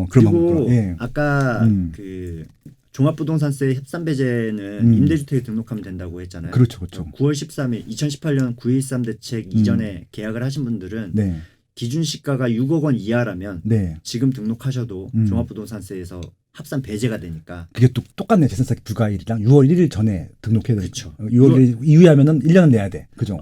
그리고 예. 아까 그 종합부동산세 협산배제는 임대주택에 등록하면 된다고 했잖아요. 그렇죠, 그렇죠. 9월 13일 2018년 9.13 대책 이전에 계약을 하신 분들은 네. 기준 시가가 6억 원 이하라면 네. 지금 등록하셔도 종합부동산세에서 합산 배제가 되니까 그게 또 똑같네. 재산세 불가일이랑 6월 1일 전에 등록해야 되죠. 그렇죠. 6월 1일 이후에 하면은 1년은 내야 돼. 그죠?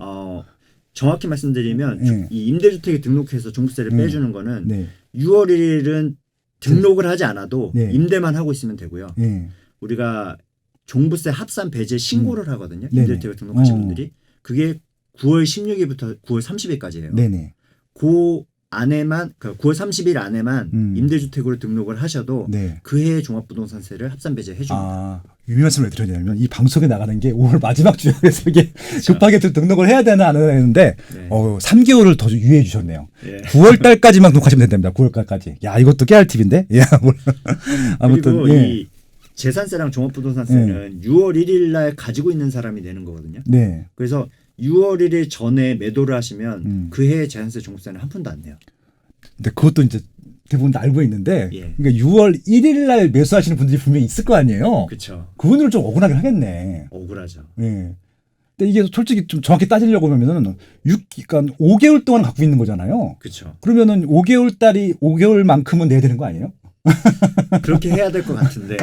정확히 말씀드리면 네. 이 임대주택에 등록해서 종부세를 빼주는 거는 네. 6월 1일은 등록을 하지 않아도 네. 임대만 하고 있으면 되고요. 네. 우리가 종부세 합산 배제 신고를 하거든요. 네네. 임대주택에 등록하신 분들이. 그게 9월 16일부터 9월 30일까지예요. 네네. 그 안에만 9월 30일 안에만 임대주택으로 등록을 하셔도 네. 그 해의 종합부동산세를 합산 배제해 줍니다. 이 말씀을 왜 드리냐면 이 방송에 나가는 게 5월 마지막 주에서 이게 그렇죠. 급하게 등록을 해야 되나 안 해야 되는데 네. 3개월을 더 유예해 주셨네요. 네. 9월 달까지만 등록하시면 된답니다. 9월 달까지. 야, 이것도 깨알 팁인데. 야, 아무튼 그리고 이 재산세랑 종합부동산세는 6월 1일 날 가지고 있는 사람이 내는 거거든요. 네. 그래서 6월 1일 전에 매도를 하시면 그 해의 재산세 종부세는 한 푼도 안 내요. 근데 그것도 이제 대부분 알고 있는데 예. 그러니까 6월 1일 날 매수하시는 분들이 분명히 있을 거 아니에요. 그렇죠. 그분들은 좀 억울하긴 하겠네. 억울하죠. 예. 근데 이게 솔직히 좀 정확히 따지려고 하면은 그러니까 5개월 동안 갖고 있는 거잖아요. 그렇죠. 그러면은 5개월만큼은 내야 되는 거 아니에요? 그렇게 해야 될 것 같은데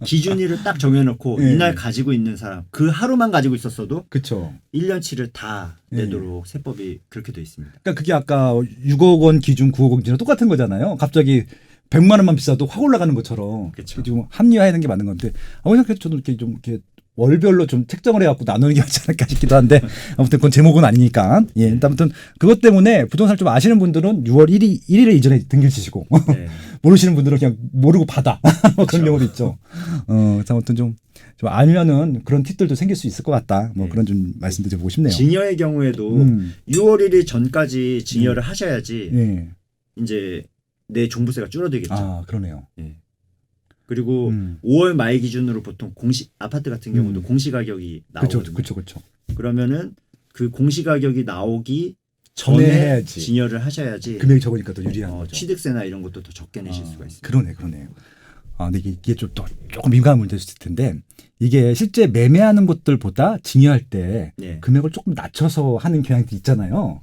기준일을 딱 정해놓고 예. 이날 가지고 있는 사람 그 하루만 가지고 있었어도 그렇죠. 1년치를 다 내도록 세법이 그렇게 돼 있습니다. 그러니까 그게 아까 6억 원 기준 9억 원 기준 똑같은 거잖아요. 갑자기 100만 원만 비싸도 확 올라가는 것처럼 그렇죠. 좀 합리화하는 게 맞는 건데 아무튼 저도 이렇게 좀 이렇게 월별로 좀 책정을 해갖고 나누는 게 맞지 않을까 싶기도 한데 아무튼 그건 제목은 아니니까 예. 아무튼 그것 때문에 부동산 좀 아시는 분들은 6월 1일 이전에 등기를 치시고 네. 모르시는 분들은 그냥 모르고 받아 그렇죠. 그런 경우도 있죠. 아무튼 좀 알면은 그런 팁들도 생길 수 있을 것 같다. 뭐 네. 그런 좀 말씀도 드리고 싶네요. 증여의 경우에도 6월 1일 전까지 증여를 하셔야지 예. 이제 내 종부세가 줄어들겠죠. 아 그러네요. 예. 그리고 5월 말 기준으로 보통 아파트 같은 경우도 공시가격이 나오거든요. 그렇죠. 그러면은 그 공시가격이 나오기 전에 해야지. 증여를 하셔야지 금액이 적으니까 더 유리한 거죠. 취득세나 이런 것도 더 적게 내실 수가 있습니다. 그러네요. 근데 이게 좀 또 조금 민감한 문제일 수 있을 텐데 이게 실제 매매하는 곳들보다 증여할 때 네. 금액을 조금 낮춰서 하는 경향도 있잖아요.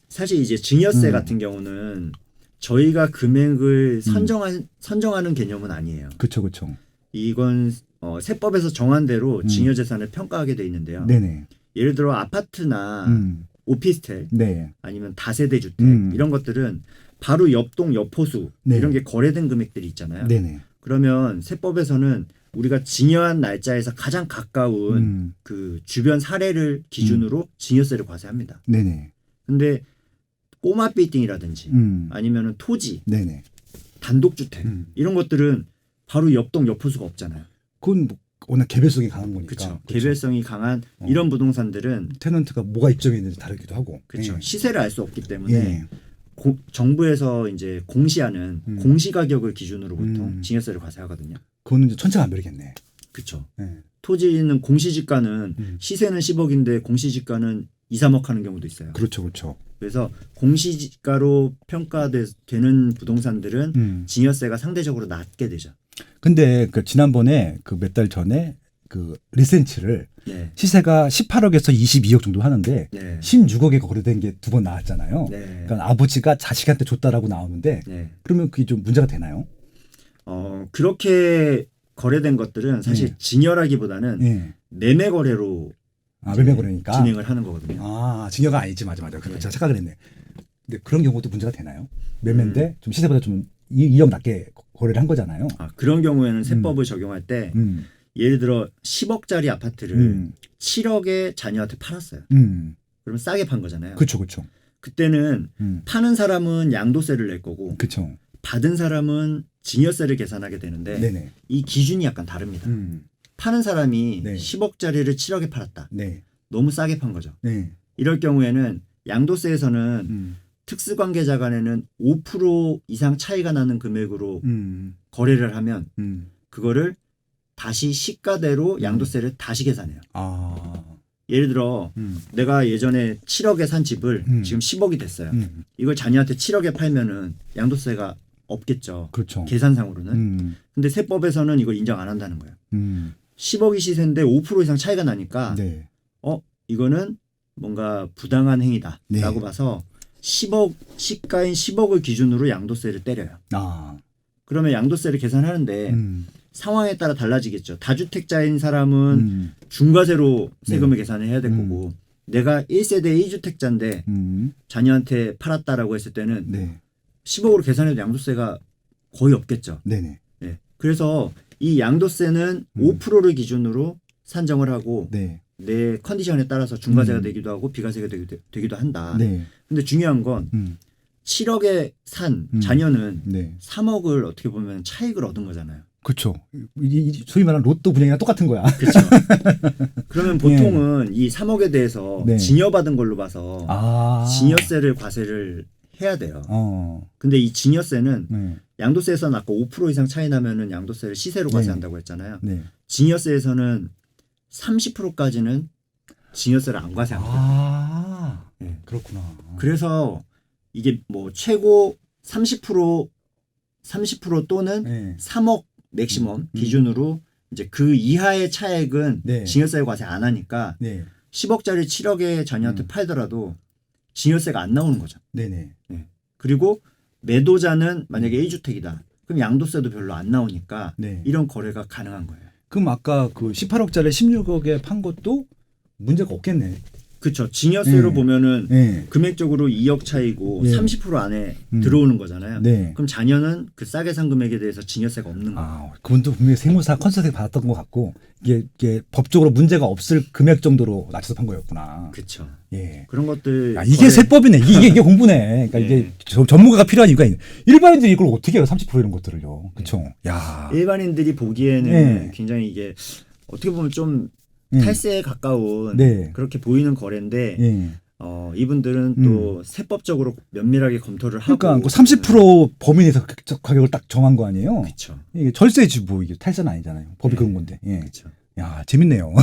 사실 이제 증여세 같은 경우는 저희가 금액을 선정하는 개념은 아니에요. 그렇죠. 이건 세법에서 정한 대로 증여재산을 평가하게 돼 있는데요. 네네. 예를 들어 아파트나 오피스텔 네. 아니면 다세대 주택 이런 것들은 바로 옆동 옆호수 네. 이런 게 거래된 금액들이 있잖아요. 네네. 그러면 세법에서는 우리가 증여한 날짜에서 가장 가까운 그 주변 사례를 기준으로 증여세를 과세합니다. 네네. 근데 꼬마 빌딩이라든지 아니면은 토지, 네네. 단독주택 이런 것들은 바로 옆동 옆호수가 없잖아요. 그건 워낙 개별성이 강한 거니까. 그렇죠. 개별성이 강한 이런 부동산들은 테넌트가 뭐가 입점이 있는지 다르기도 하고. 그렇죠. 예. 시세를 알 수 없기 때문에 예. 정부에서 이제 공시하는 공시가격을 기준으로 보통 증여세를 과세하거든요. 그거는 이제 천차만별이겠네. 그렇죠. 예. 토지는 공시지가는 시세는 10억인데 공시지가는 2, 3억 하는 경우도 있어요. 그렇죠. 그래서 공시지가로 평가되는 부동산들은 증여세가 상대적으로 낮게 되죠. 근데 그 지난번에 그 몇 달 전에 그 리센치를 네. 시세가 18억에서 22억 정도 하는데 네. 16억에 거래된 게 2번 나왔잖아요. 네. 그러니까 아버지가 자식한테 줬다라고 나오는데 네. 그러면 그게 좀 문제가 되나요? 그렇게 거래된 것들은 사실 네. 증여라기보다는 예. 매매 거래로 매매 거래니까 진행을 하는 거거든요. 증여가 아니지. 맞아. 네. 제가 착각을 했네. 근데 그런 경우도 문제가 되나요? 매매인데 좀 시세보다 좀 2억 낮게 거래를 한 거잖아요. 그런 경우에는 세법을 적용할 때 예를 들어 10억짜리 아파트를 7억에 자녀한테 팔았어요. 그러면 싸게 판 거잖아요. 그렇죠. 그때는 파는 사람은 양도세를 낼 거고 그렇죠. 받은 사람은 증여세를 계산하게 되는데 네네. 이 기준이 약간 다릅니다. 파는 사람이 네. 10억짜리를 7억에 팔았다. 네. 너무 싸게 판 거죠. 네. 이럴 경우에는 양도세에서는 특수관계자 간에는 5% 이상 차이가 나는 금액으로 거래를 하면 그거를 다시 시가대로 양도세를 다시 계산해요. 예를 들어 내가 예전에 7억에 산 집을 지금 10억이 됐어요. 이걸 자녀한테 7억에 팔면은 양도세가 없겠죠. 그렇죠. 계산상으로는. 근데 세법에서는 이걸 인정 안 한다는 거예요. 10억이 시세인데 5% 이상 차이가 나니까 네. 이거는 뭔가 부당한 행위다라고 네. 봐서 10억 시가인 10억을 기준으로 양도세를 때려요. 그러면 양도세를 계산하는데 상황에 따라 달라지겠죠. 다주택자인 사람은 중과세로 세금을 계산을 해야 될 거고 내가 1세대 1주택자인데 자녀한테 팔았다라고 했을 때는 네. 10억으로 계산해도 양도세가 거의 없겠죠. 네네. 네. 그래서 이 양도세는 5%를 기준으로 산정을 하고 네. 내 컨디션에 따라서 중과세가 되기도 하고 비과세가 되기도 한다. 네. 근데 중요한 건 7억에 산 자녀는 네. 3억을 어떻게 보면 차익을 얻은 거잖아요. 그렇죠. 소위 말하는 로또 분양이랑 똑같은 거야. 그렇죠. 그러면 보통은 이 3억에 대해서 네. 증여받은 걸로 봐서 증여세를 과세를 해야 돼요. 근데 이 증여세는 네. 양도세에서는 아까 5% 이상 차이 나면은 양도세를 시세로 과세한다고 했잖아요. 네. 증여세에서는 30%까지는 증여세를 안 과세합니다. 네. 그렇구나. 그래서 이게 뭐 최고 30% 또는 네. 3억 맥시멈 기준으로 이제 그 이하의 차액은 네. 증여세 과세 안 하니까 네. 10억짜리 7억에 자녀한테 팔더라도 증여세가 안 나오는 거죠. 네네. 네. 그리고 매도자는 만약에 1주택이다. 그럼 양도세도 별로 안 나오니까 네. 이런 거래가 가능한 거예요. 그럼 아까 그 18억짜리 16억에 판 것도 문제가 없겠네. 그렇죠. 증여세로 네. 보면은 네. 금액적으로 2억 차이고 네. 30% 안에 들어오는 거잖아요. 네. 그럼 자녀는 그 싸게 산 금액에 대해서 증여세가 없는 거예요. 그분도 분명히 세무사 컨설팅 받았던 것 같고 이게 법적으로 문제가 없을 금액 정도로 낮춰서 판 거였구나. 그렇죠. 예. 그런 것들 이게 세법이네. 이게 공부네. 그러니까 네. 이게 전문가가 필요한 이유가 있네. 일반인들이 이걸 어떻게 해요? 30% 이런 것들을요. 그렇죠. 야. 일반인들이 보기에는 네. 굉장히 이게 어떻게 보면 좀 네. 탈세에 가까운 네. 그렇게 보이는 거래인데 예. 이분들은 또 세법적으로 면밀하게 검토를 하고 그러니까 30% 범위에서 가격을 딱 정한 거 아니에요? 그렇죠. 이게 절세지 뭐 이게 탈세는 아니잖아요. 법이 그런 건데. 예. 그렇죠. 야, 재밌네요.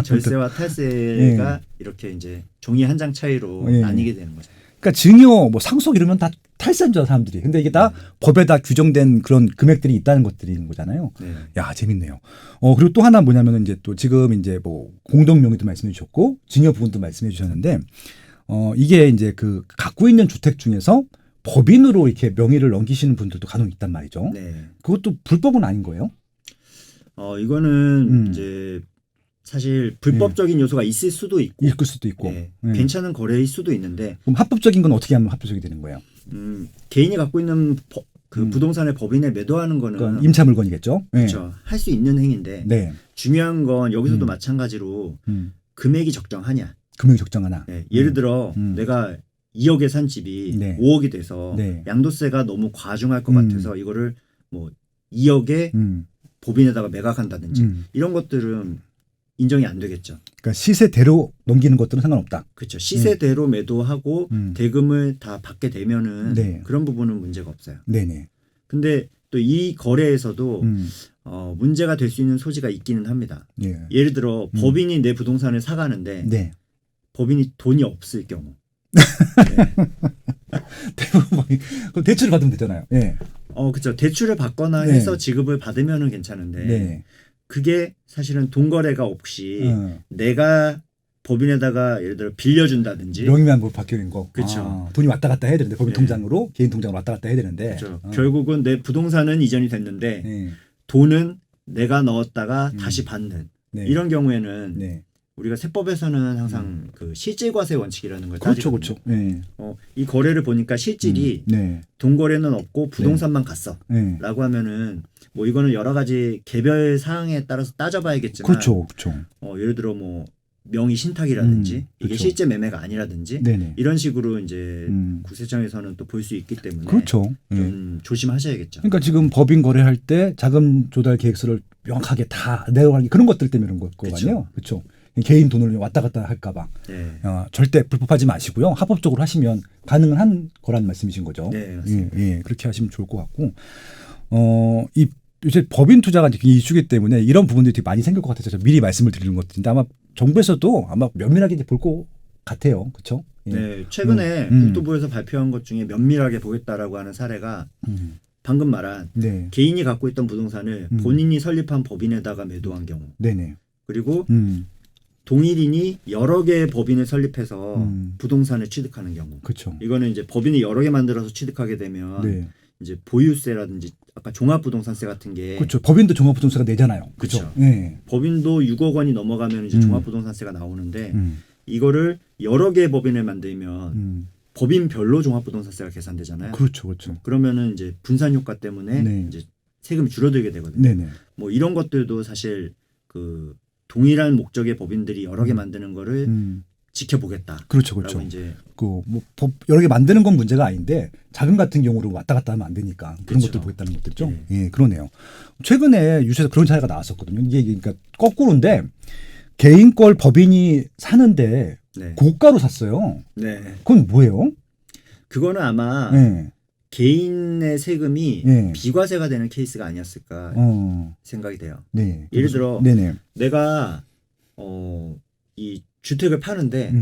절세와 탈세가 이렇게 이제 종이 한 장 차이로 예. 나뉘게 되는 거죠. 그러니까 증여, 뭐 상속 이러면 다 탈세인 줄 알아 사람들이. 근데 이게 다 법에 다 규정된 그런 금액들이 있다는 것들인 거잖아요. 네. 야, 재밌네요. 그리고 또 하나 뭐냐면은 이제 또 지금 이제 뭐 공동 명의도 말씀해 주셨고 증여 부분도 말씀해 주셨는데 이게 이제 그 갖고 있는 주택 중에서 법인으로 이렇게 명의를 넘기시는 분들도 간혹 있단 말이죠. 네. 그것도 불법은 아닌 거예요? 이거는 이제 사실 불법적인 요소가 있을 수도 있고, 있을 수도 있고. 네. 예. 괜찮은 거래일 수도 있는데, 그럼 합법적인 건 어떻게 하면 합법적이 되는 거예요? 개인이 갖고 있는 부동산을 법인에 매도하는 거는 그러니까 임차 물건이겠죠. 예. 그렇죠. 할 수 있는 행위인데 네. 중요한 건 여기서도 마찬가지로 금액이 적정하냐. 금액 적정하나. 네. 예를 들어 내가 2억에 산 집이 네. 5억이 돼서 네. 양도세가 너무 과중할 것 같아서 이거를 뭐 2억에 법인에다가 매각한다든지 이런 것들은 인정이 안 되겠죠. 그러니까 시세대로 넘기는 것들은 상관없다. 그렇죠. 시세대로 매도하고 대금을 다 받게 되면은 네. 그런 부분은 문제가 없어요. 네네. 근데 또 이 거래에서도 문제가 될 수 있는 소지가 있기는 합니다. 예. 예를 들어 법인이 내 부동산을 사가는데 네. 법인이 돈이 없을 경우. 네. 대부분 그럼 대출을 받으면 되잖아요. 예. 그렇죠. 대출을 받거나 네. 해서 지급을 받으면은 괜찮은데 네. 그게 사실은 돈 거래가 없이 내가 법인에다가 예를 들어 빌려준다든지 명의만 뭐 바뀌는 거. 그렇죠. 돈이 왔다 갔다 해야 되는데 법인 네. 통장으로 개인 통장으로 왔다 갔다 해야 되는데. 그렇죠. 결국은 내 부동산은 이전이 됐는데 네. 돈은 내가 넣었다가 다시 받는 네. 이런 경우에는 네. 우리가 세법에서는 항상 그 실질과세 원칙이라는 걸 그렇죠, 따지거든요. 그렇죠. 네. 이 거래를 보니까 실질이 네. 돈 거래는 없고 부동산만 갔어. 네. 라고 하면은 뭐 이거는 여러 가지 개별 사항에 따라서 따져봐야겠지만 그렇죠, 그렇죠. 예를 들어 뭐 명의 신탁이라든지 이게 그렇죠. 실제 매매가 아니라든지 네네. 이런 식으로 이제 구세청에서는 또 볼 수 있기 때문에 그렇죠. 좀 조심하셔야겠죠. 그러니까 지금 법인 거래할 때 자금 조달 계획서를 명확하게 다 내어가는 그런 것들 때문에 그런 거 아니에요. 그렇죠. 개인 돈을 왔다 갔다 할까봐 네. 절대 불법하지 마시고요. 합법적으로 하시면 가능한 거라는 말씀이신 거죠. 네, 맞습니다. 예, 그렇게 하시면 좋을 것 같고 이 요새 법인 투자가 이제 이슈기 때문에 이런 부분들이 되게 많이 생길 것 같아서 미리 말씀을 드리는 것인데 아마 정부에서도 아마 면밀하게 볼 것 같아요. 그렇죠? 예. 네, 최근에 국토부에서 발표한 것 중에 면밀하게 보겠다라고 하는 사례가 방금 말한 네. 개인이 갖고 있던 부동산을 본인이 설립한 법인에다가 매도한 경우, 네네. 그리고 동일인이 여러 개의 법인을 설립해서 부동산을 취득하는 경우. 그렇죠. 이거는 이제 법인이 여러 개 만들어서 취득하게 되면 네. 이제 보유세라든지 아까 종합부동산세 같은 게 그렇죠. 법인도 종합부동산세가 내잖아요. 그렇죠. 그렇죠. 네. 법인도 6억 원이 넘어가면 이제 종합부동산세가 나오는데 음. 이거를 여러 개의 법인을 만들면 법인별로 종합부동산세가 계산되잖아요. 그렇죠, 그렇죠. 그러면은 이제 분산 효과 때문에 네. 이제 세금이 줄어들게 되거든요. 네네. 뭐 이런 것들도 사실 그 동일한 목적의 법인들이 여러 개 만드는 거를 지켜보겠다. 그렇죠, 라고 그렇죠. 이제 그 뭐 법 여러 개 만드는 건 문제가 아닌데 자금 같은 경우로 왔다 갔다 하면 안 되니까 그런 그렇죠. 것들 보겠다는 것들죠. 네. 예, 그러네요. 최근에 뉴스에서 그런 사례가 나왔었거든요. 이게 그러니까 거꾸로인데 개인 걸 법인이 사는데 네. 고가로 샀어요. 네. 그건 뭐예요? 그거는 아마 네. 개인의 세금이 네. 비과세가 되는 케이스가 아니었을까 생각이 돼요. 네. 예를 들어 네네. 내가 이 주택을 파는데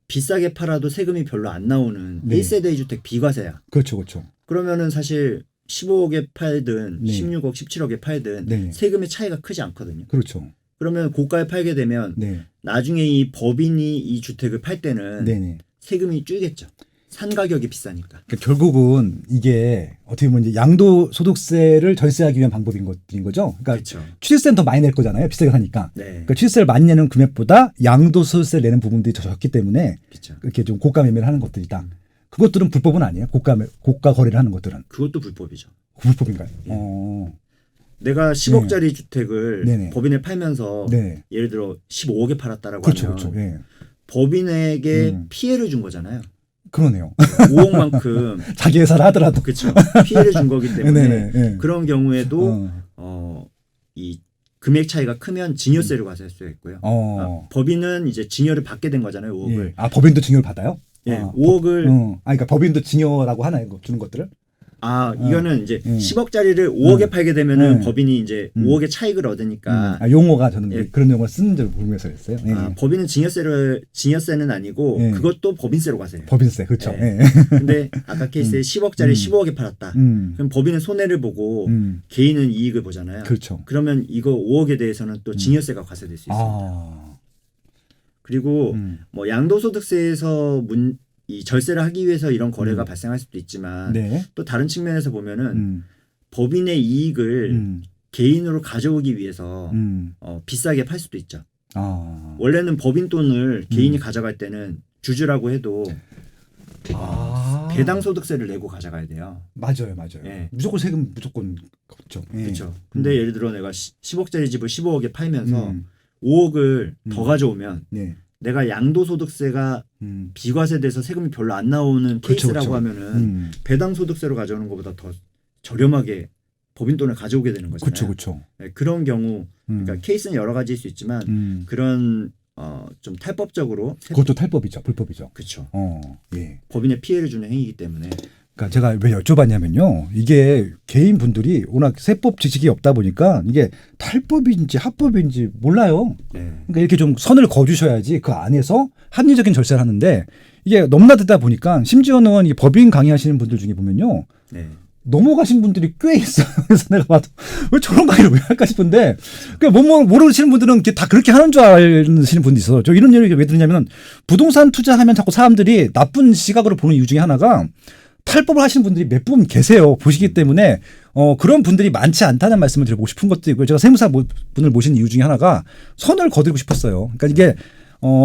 비싸게 팔아도 세금이 별로 안 나오는 네. 1세대 주택 비과세야. 그렇죠, 그렇죠. 그러면은 사실 15억에 팔든 네. 16억, 17억에 팔든 네. 세금의 차이가 크지 않거든요. 그렇죠. 그러면 고가에 팔게 되면 네. 나중에 이 법인이 이 주택을 팔 때는 네네. 세금이 줄겠죠. 산 가격이 비싸니까. 그러니까 결국은 이게 어떻게 보면 이제 양도소득세를 절세하기 위한 방법인 것들인 거죠. 그러니까 그렇죠. 취득세는 더 많이 낼 거잖아요. 비싸게 사니까. 네. 그러니까 취득세를 많이 내는 금액보다 양도소득세를 내는 부분들이 더 적기 때문에 그렇죠. 이렇게 좀 고가 매매를 하는 것들이다. 그것들은 불법은 아니에요. 고가 거래를 하는 것들은. 그것도 불법이죠. 불법인가요? 예. 내가 10억짜리 주택을 네네. 법인에 팔면서 네. 예를 들어 15억에 팔았다라고 그렇죠, 하면 그렇죠. 예. 법인에게 피해를 준 거잖아요. 그러네요. 5억만큼 자기 회사를 하더라도. 그렇죠. 피해를 준 거기 때문에 네네, 네. 그런 경우에도 이 금액 차이가 크면 증여세를 과세할 수가 있고요. 법인은 이제 증여를 받게 된 거잖아요. 5억을. 예. 아, 법인도 증여를 받아요? 예, 5억을 그러니까 법인도 증여라고 하나요? 주는 것들을? 이거는 이제 10억짜리를 5억에 팔게 되면은 법인이 이제 5억의 차익을 얻으니까 용어가 저는 예. 그런 용어를 쓰는 줄 모르면서 했어요. 예. 법인은 증여세는 아니고 예. 그것도 법인세로 과세해요. 법인세 그렇죠. 예. 예. 근데 아까 케이스에 10억짜리 15억에 팔았다. 그럼 법인은 손해를 보고 개인은 이익을 보잖아요. 그렇죠. 그러면 이거 5억에 대해서는 또 증여세가 과세될 수 있습니다. 그리고 뭐 양도소득세에서 이 절세를 하기 위해서 이런 거래가 발생할 수도 있지만 네. 또 다른 측면에서 보면은 법인의 이익을 개인으로 가져오기 위해서 비싸게 팔 수도 있죠. 원래는 법인 돈을 개인이 가져갈 때는 주주라고 해도 배당 소득세를 내고 가져가야 돼요. 맞아요. 예. 무조건 세금 무조건 걷죠. 예. 그렇죠. 근데 예를 들어 내가 10억짜리 집을 15억에 팔면서 5억을 더 가져오면 네. 내가 양도소득세가 비과세돼서 세금이 별로 안 나오는 그렇죠, 케이스라고 그렇죠. 하면은 배당 소득세로 가져오는 것보다 더 저렴하게 법인 돈을 가져오게 되는 거잖아요. 그렇죠. 네, 그런 경우 그러니까 케이스는 여러 가지일 수 있지만 그런 좀 탈법적으로 그것도 탈법이죠. 불법이죠. 그렇죠. 예. 법인에 피해를 주는 행위이기 때문에 그러니까 제가 왜 여쭤봤냐면요. 이게 개인 분들이 워낙 세법 지식이 없다 보니까 이게 탈법인지 합법인지 몰라요. 네. 그러니까 이렇게 좀 선을 그어주셔야지 그 안에서 합리적인 절세를 하는데 이게 넘나들다 보니까 심지어는 이 법인 강의하시는 분들 중에 보면요. 네. 넘어가신 분들이 꽤 있어요. 그래서 내가 봐도 왜 저런 강의를 왜 할까 싶은데 뭐 모르시는 분들은 다 그렇게 하는 줄 아시는 분도 있어요. 저 이런 얘기를 왜 듣냐면 부동산 투자하면 자꾸 사람들이 나쁜 시각으로 보는 이유 중에 하나가 탈법을 하시는 분들이 몇 분 계세요. 보시기 때문에 그런 분들이 많지 않다는 말씀을 드리고 싶은 것도 있고요. 제가 세무사 분을 모신 이유 중에 하나가 선을 거두고 싶었어요. 그러니까 이게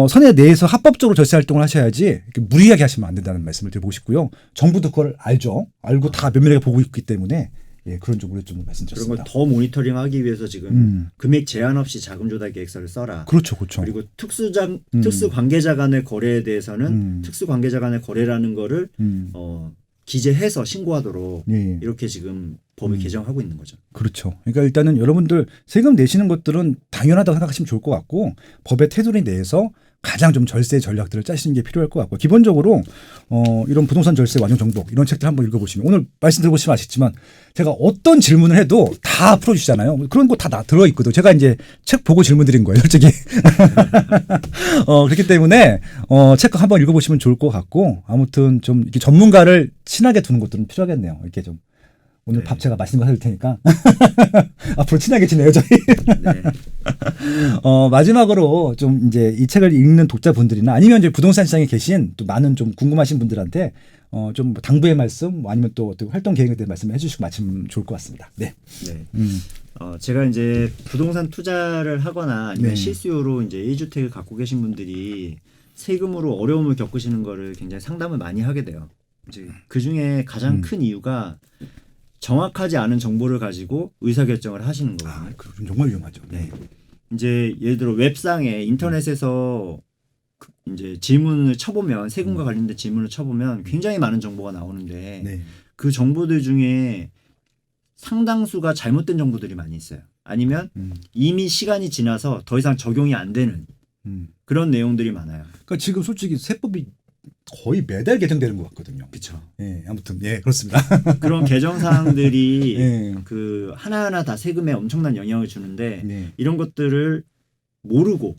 선에 대해서 합법적으로 절세 활동을 하셔야지 이렇게 무리하게 하시면 안 된다는 말씀을 드리고 싶고요. 정부도 그걸 알죠. 알고 다 면밀하게 보고 있기 때문에 예, 그런 쪽으로 좀 그런 말씀드렸습니다. 걸 더 모니터링하기 위해서 지금 금액 제한 없이 자금 조달 계획서를 써라. 그렇죠. 그리고 특수 관계자 간의 거래에 대해서는 특수 관계자 간의 거래라는 거를 기재해서 신고하도록 예. 이렇게 지금 법을 개정하고 있는 거죠. 그렇죠. 그러니까 일단은 여러분들 세금 내시는 것들은 당연하다고 생각하시면 좋을 것 같고 법의 테두리 내에서 가장 좀 절세 전략들을 짜시는 게 필요할 것 같고 기본적으로 이런 부동산 절세 완용 정복 이런 책들 한번 읽어보시면 오늘 말씀 들어보시면 아시겠지만 제가 어떤 질문을 해도 다 풀어주시잖아요. 그런 거 다 들어있거든요. 제가 이제 책 보고 질문 드린 거예요. 솔직히. 그렇기 때문에 책 한번 읽어보시면 좋을 것 같고 아무튼 좀 이렇게 전문가를 친하게 두는 것들은 필요하겠네요. 이렇게 좀 오늘 네. 밥 제가 맛있는 거 사줄 테니까 앞으로 친하게 지내요 저희. 네. 마지막으로 좀 이제 이 책을 읽는 독자분들이나 아니면 이제 부동산 시장에 계신 또 많은 좀 궁금하신 분들한테 좀 당부의 말씀 뭐 아니면 또 활동 계획에 대한 말씀을 해주시고 마치면 좋을 것 같습니다. 네. 네. 제가 이제 부동산 투자를 하거나 아니면 네. 실수요로 이제 1주택을 갖고 계신 분들이 세금으로 어려움을 겪으시는 거를 굉장히 상담을 많이 하게 돼요. 이제 그 중에 가장 큰 이유가 정확하지 않은 정보를 가지고 의사결정을 하시는 거거든요. 그럼 정말 위험하죠. 네. 이제 예를 들어 웹상에 인터넷에서 이제 질문을 쳐보면 세금과 관련된 질문을 쳐보면 굉장히 많은 정보가 나오는데 네. 그 정보들 중에 상당수가 잘못된 정보들이 많이 있어요. 아니면 이미 시간이 지나서 더 이상 적용이 안 되는 그런 내용들이 많아요. 그러니까 지금 솔직히 세법이 거의 매달 개정되는 것 같거든요. 그렇죠. 예, 아무튼 예 그렇습니다. 그런 개정 사항들이 예. 그 하나하나 다 세금에 엄청난 영향을 주는데 네. 이런 것들을 모르고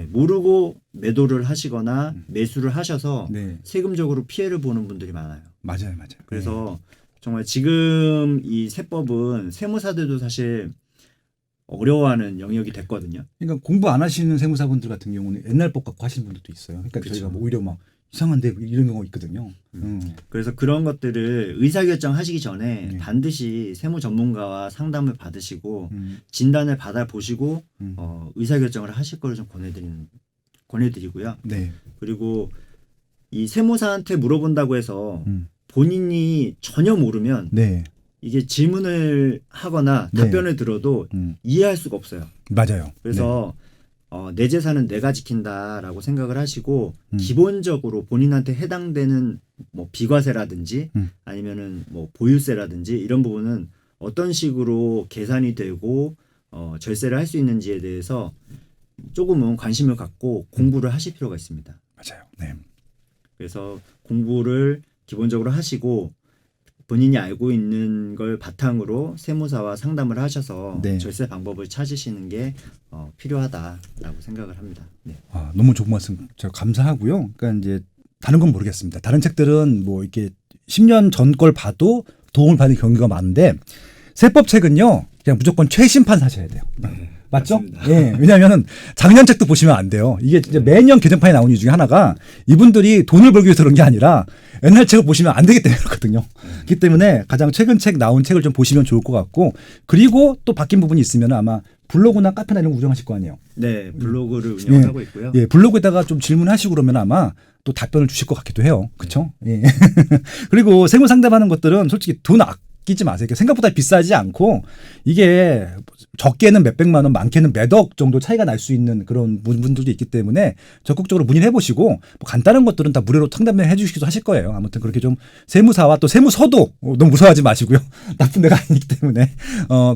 모르고 매도를 하시거나 매수를 하셔서 네. 세금적으로 피해를 보는 분들이 많아요. 맞아요. 그래서 정말 지금 이 세법은 세무사들도 사실 어려워하는 영역이 됐거든요. 그러니까 공부 안 하시는 세무사분들 같은 경우는 옛날 법 갖고 하시는 분들도 있어요. 그러니까 그쵸. 저희가 뭐 오히려 막 이상한데 이런 경우가 있거든요. 그래서 그런 것들을 의사결정 하시기 전에 네. 반드시 세무 전문가와 상담을 받으시고 진단을 받아보시고 의사결정을 하실 걸 좀 권해드리고요. 네. 그리고 이 세무사한테 물어본다고 해서 본인이 전혀 모르면 네. 이게 질문을 하거나 네. 답변을 들어도 이해할 수가 없어요. 맞아요. 그래서 내 재산은 내가 지킨다라고 생각을 하시고 기본적으로 본인한테 해당되는 뭐 비과세라든지 아니면은 뭐 보유세라든지 이런 부분은 어떤 식으로 계산이 되고 절세를 할 수 있는지에 대해서 조금은 관심을 갖고 공부를 하실 필요가 있습니다. 맞아요. 네. 그래서 공부를 기본적으로 하시고 본인이 알고 있는 걸 바탕으로 세무사와 상담을 하셔서 네. 절세 방법을 찾으시는 게 필요하다라고 생각을 합니다. 네. 너무 좋은 말씀 제가 감사하고요. 그러니까 이제 다른 건 모르겠습니다. 다른 책들은 뭐 이렇게 10년 전 걸 봐도 도움을 받는 경우가 많은데 세법 책은요. 그냥 무조건 최신판 사셔야 돼요. 맞죠? 맞습니다. 예. 왜냐하면 작년 책도 보시면 안 돼요. 이게 진짜 매년 개정판이 나오는 이유 중에 하나가 이분들이 돈을 벌기 위해서 그런 게 아니라 옛날 책을 보시면 안 되기 때문에 그렇거든요. 그렇기 때문에 가장 최근 책 나온 책을 좀 보시면 좋을 것 같고 그리고 또 바뀐 부분이 있으면 아마 블로그나 카페나 이런 거 운영하실 거 아니에요. 네, 블로그를 운영하고 있고요. 예, 블로그에다가 좀 질문하시고 그러면 아마 또 답변을 주실 것 같기도 해요. 그렇죠? 예. 그리고 세무 상담하는 것들은 솔직히 돈 아끼지 마세요. 생각보다 비싸지 않고 이게 적게는 몇백만 원, 많게는 몇억 정도 차이가 날 수 있는 그런 분들도 있기 때문에 적극적으로 문의를 해보시고 뭐 간단한 것들은 다 무료로 상담을 해주시기도 하실 거예요. 아무튼 그렇게 좀 세무사와 또 세무서도 너무 무서워하지 마시고요. 나쁜 데가 아니기 때문에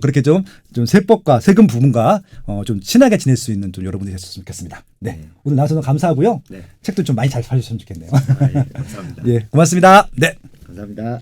그렇게 좀 세법과 세금 부분과 좀 친하게 지낼 수 있는 좀 여러분들이 되셨으면 좋겠습니다. 네. 오늘 나와서 너무 감사하고요. 네. 책도 좀 많이 잘 팔리셨으면 좋겠네요. 예, 감사합니다. 예, 고맙습니다. 네. 감사합니다.